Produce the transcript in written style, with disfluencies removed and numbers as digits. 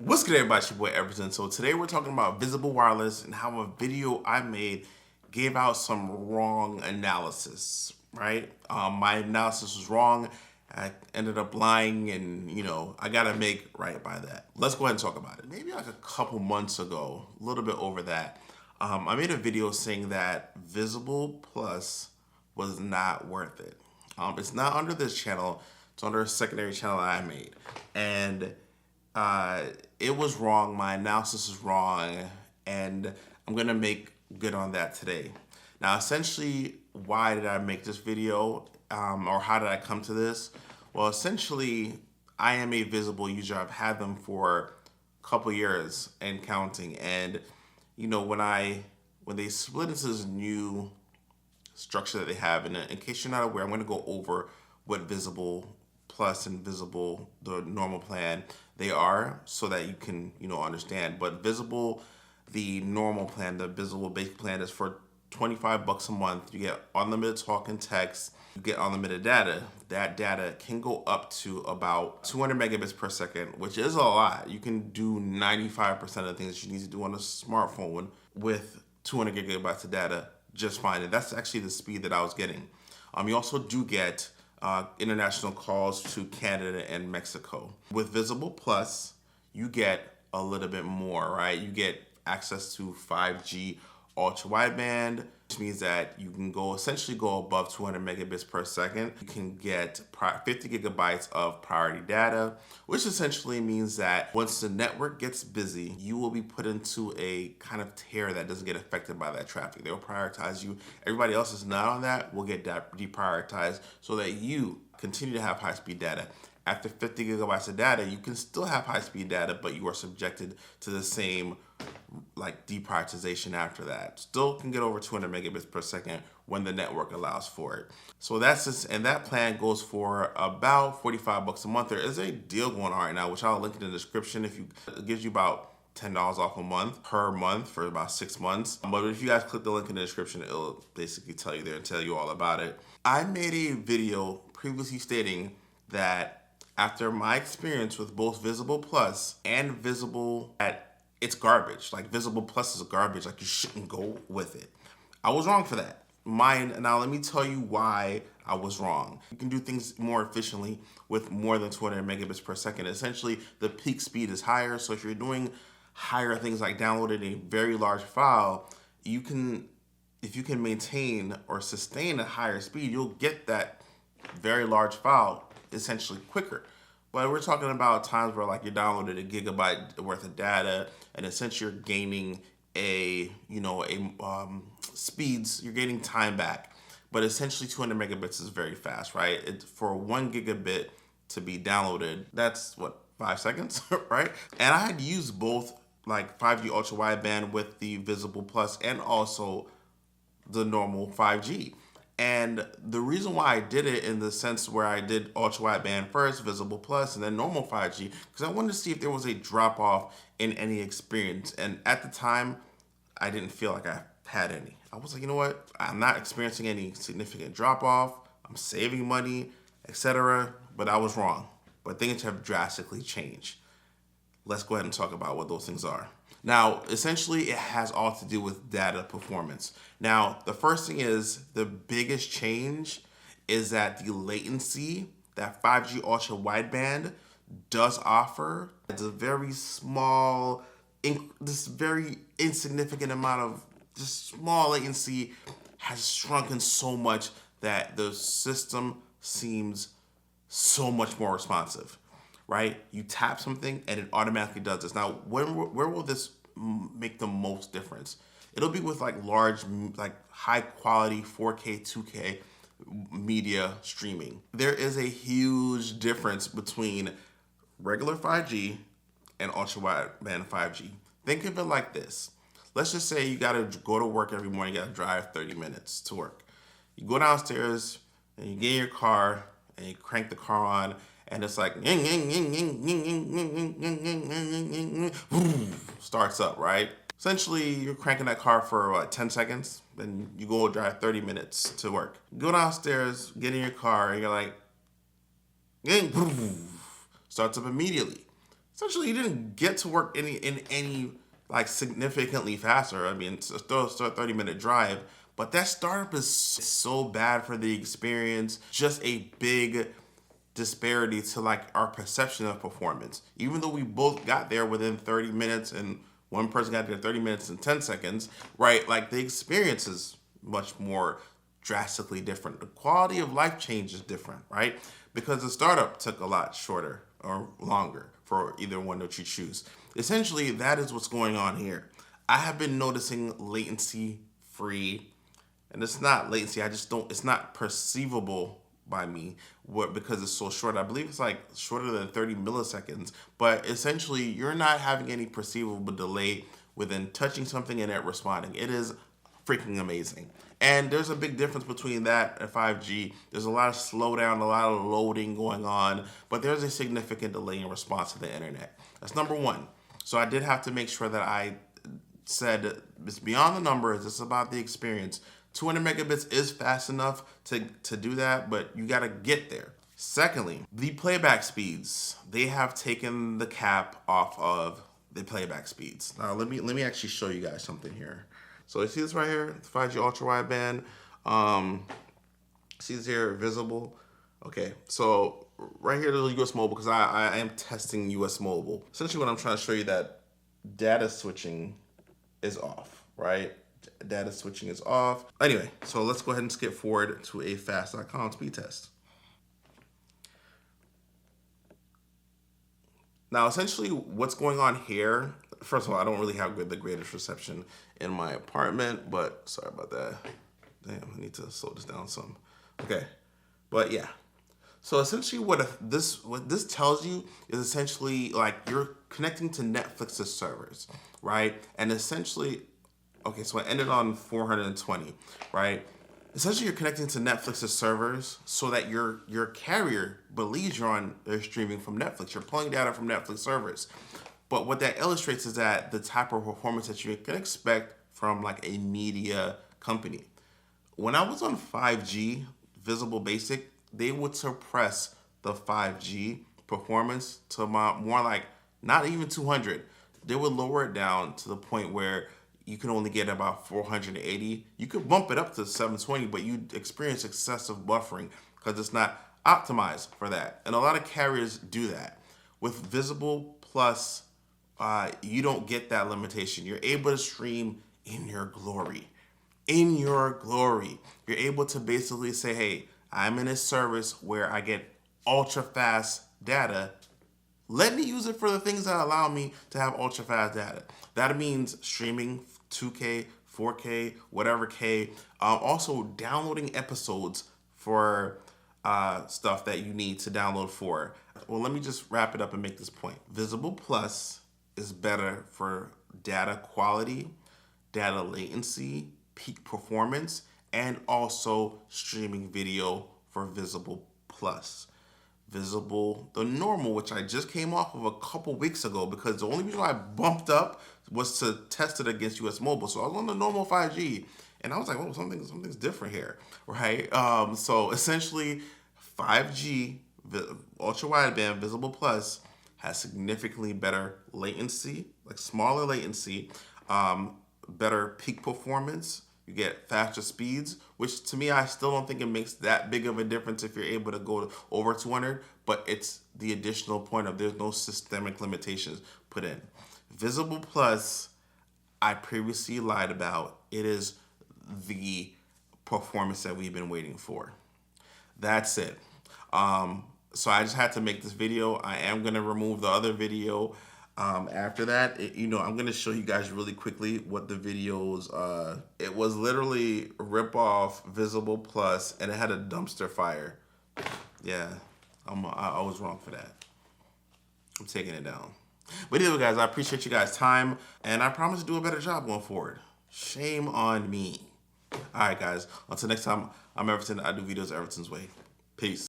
What's good, everybody? It's your boy Everton. So today we're talking about Visible Wireless and how a video I made gave out some wrong analysis, right? My analysis was wrong. I ended up lying and, I got to make right by that. Let's go ahead and talk about it. Maybe like a couple months ago, a little bit over that, I made a video saying that Visible Plus was not worth it. It's not under this channel. It's under a secondary channel that I made. And it was wrong. My analysis is wrong, and I'm gonna make good on that today. Now, essentially, why did I make this video, or how did I come to this? Well, essentially, I am a Visible user. I've had them for a couple years and counting. And when they split into this new structure that they have, and in case you're not aware, I'm going to go over what Visible Plus and Visible, the normal plan, they are, so that you can understand. But Visible, the normal plan, the Visible basic plan, is for $25 a month. You get unlimited talk and text. You get unlimited data. That data can go up to about 200 megabits per second, which is a lot. You can do 95% of the things that you need to do on a smartphone with 200 gigabytes of data just fine. And that's actually the speed that I was getting. You also do get international calls to Canada and Mexico. With Visible Plus, you get a little bit more, right? You get access to 5G ultra wideband, which means that you can essentially go above 200 megabits per second. You can get 50 gigabytes of priority data, which essentially means that once the network gets busy, you will be put into a kind of tier that doesn't get affected by that traffic. They'll prioritize you. Everybody else is not on that will get deprioritized so that you continue to have high-speed data. After 50 gigabytes of data, you can still have high-speed data, but you are subjected to the same deprioritization after that. Still can get over 200 megabits per second when the network allows for it. So that's just, and that plan goes for about $45 a month. There is a deal going on right now, which I'll link in the description. It gives you about $10 off a month per month for about 6 months. But if you guys click the link in the description, it'll basically tell you there and tell you all about it. I made a video previously stating that after my experience with both Visible Plus and Visible, it's garbage. Like, Visible Plus is garbage. Like, you shouldn't go with it. I was wrong for that. Now let me tell you why I was wrong. You can do things more efficiently with more than 200 megabits per second. Essentially, the peak speed is higher. So if you're doing higher things like downloading a very large file, if you can maintain or sustain a higher speed, you'll get that very large file essentially quicker. But we're talking about times where you're downloading a gigabyte worth of data, and essentially you're gaining speeds, you're gaining time back. But essentially 200 megabits is very fast, right? For 1 gigabit to be downloaded, that's 5 seconds, right? And I had used both 5G ultra wideband with the Visible Plus and also the normal 5G. And the reason why I did it in the sense where I did ultra wideband first, Visible Plus, and then normal 5G, because I wanted to see if there was a drop off in any experience. And at the time, I didn't feel like I had any. I was like, you know what? I'm not experiencing any significant drop off. I'm saving money, etc. But I was wrong. But things have drastically changed. Let's go ahead and talk about what those things are. Now, essentially, it has all to do with data performance. Now, the first thing is, the biggest change is that the latency that 5G ultra wideband does offer, it's a very small, this very insignificant amount of just small latency has shrunken so much that the system seems so much more responsive. Right? You tap something and it automatically does this. Now, where will this make the most difference? It'll be with large, high quality 4K, 2K media streaming. There is a huge difference between regular 5G and ultra wideband 5G. Think of it like this. Let's just say you gotta go to work every morning, you gotta drive 30 minutes to work. You go downstairs and you get in your car and you crank the car on, and it's starts up, right? Essentially, you're cranking that car for 10 seconds, then you go drive 30 minutes to work. Go downstairs, get in your car, and you're like, starts up immediately. essentially you didn't get to work in any like significantly faster. I mean, it's still a 30-minute drive, but that startup is so bad for the experience. Just a big disparity to like our perception of performance. Even though we both got there within 30 minutes and one person got there 30 minutes and 10 seconds, right? Like the experience is much more drastically different. The quality of life change is different, right? Because the startup took a lot shorter or longer for either one that you choose. Essentially, that is what's going on here. I have been noticing latency free, and it's not latency, it's not perceivable by me because it's so short. I believe it's like shorter than 30 milliseconds, but essentially you're not having any perceivable delay within touching something and it responding. It is freaking amazing. And there's a big difference between that and 5G. There's a lot of slowdown, a lot of loading going on, but there's a significant delay in response to the internet. That's number one. So I did have to make sure that I said it's beyond the numbers, it's about the experience. 200 megabits is fast enough to do that, but you gotta get there. Secondly, the playback speeds. They have taken the cap off of the playback speeds. Now let me actually show you guys something here. So you see this right here, 5G ultra wideband. See this here, visible. Okay, so right here, there's US Mobile because I am testing US Mobile. Essentially what I'm trying to show you that data switching is off, right? Data switching is off. Anyway, so let's go ahead and skip forward to a fast.com speed test. Now, essentially what's going on here, first of all, I don't really have the greatest reception in my apartment, but sorry about that. Damn, I need to slow this down some. Okay, but yeah. So essentially what this tells you is essentially like you're connecting to Netflix's servers, right? And essentially, okay, so it ended on 420, right? Essentially, you're connecting to Netflix's servers so that your carrier believes they're streaming from Netflix. You're pulling data from Netflix servers. But what that illustrates is that the type of performance that you can expect from like a media company. When I was on 5G, Visible Basic, they would suppress the 5G performance to more like not even 200. They would lower it down to the point where you can only get about 480. You could bump it up to 720, but you experience excessive buffering because it's not optimized for that. And a lot of carriers do that. With Visible Plus, you don't get that limitation. You're able to stream in your glory. In your glory. You're able to basically say, hey, I'm in a service where I get ultra fast data. Let me use it for the things that allow me to have ultra fast data. That means streaming 2K, 4K, whatever K. Also downloading episodes for stuff that you need to download for. Well, let me just wrap it up and make this point. Visible Plus is better for data quality, data latency, peak performance, and also streaming video for Visible Plus. Visible, the normal, which I just came off of a couple weeks ago because the only reason why I bumped up was to test it against US Mobile. So I was on the normal 5G and I was like, oh, something's different here, right? So essentially 5G, ultra wideband, Visible Plus has significantly better latency, like smaller latency, better peak performance. You get faster speeds, which to me, I still don't think it makes that big of a difference if you're able to go over 200, but it's the additional point of there's no systemic limitations put in. Visible Plus, I previously lied about. It is the performance that we've been waiting for. That's it. So I just had to make this video. I am going to remove the other video. After that, I'm going to show you guys really quickly what the videos, it was literally rip off Visible Plus and it had a dumpster fire. Yeah, I was wrong for that. I'm taking it down. But anyway, guys, I appreciate you guys' time and I promise to do a better job going forward. Shame on me. All right, guys, until next time, I'm Everton. I do videos Everton's way. Peace.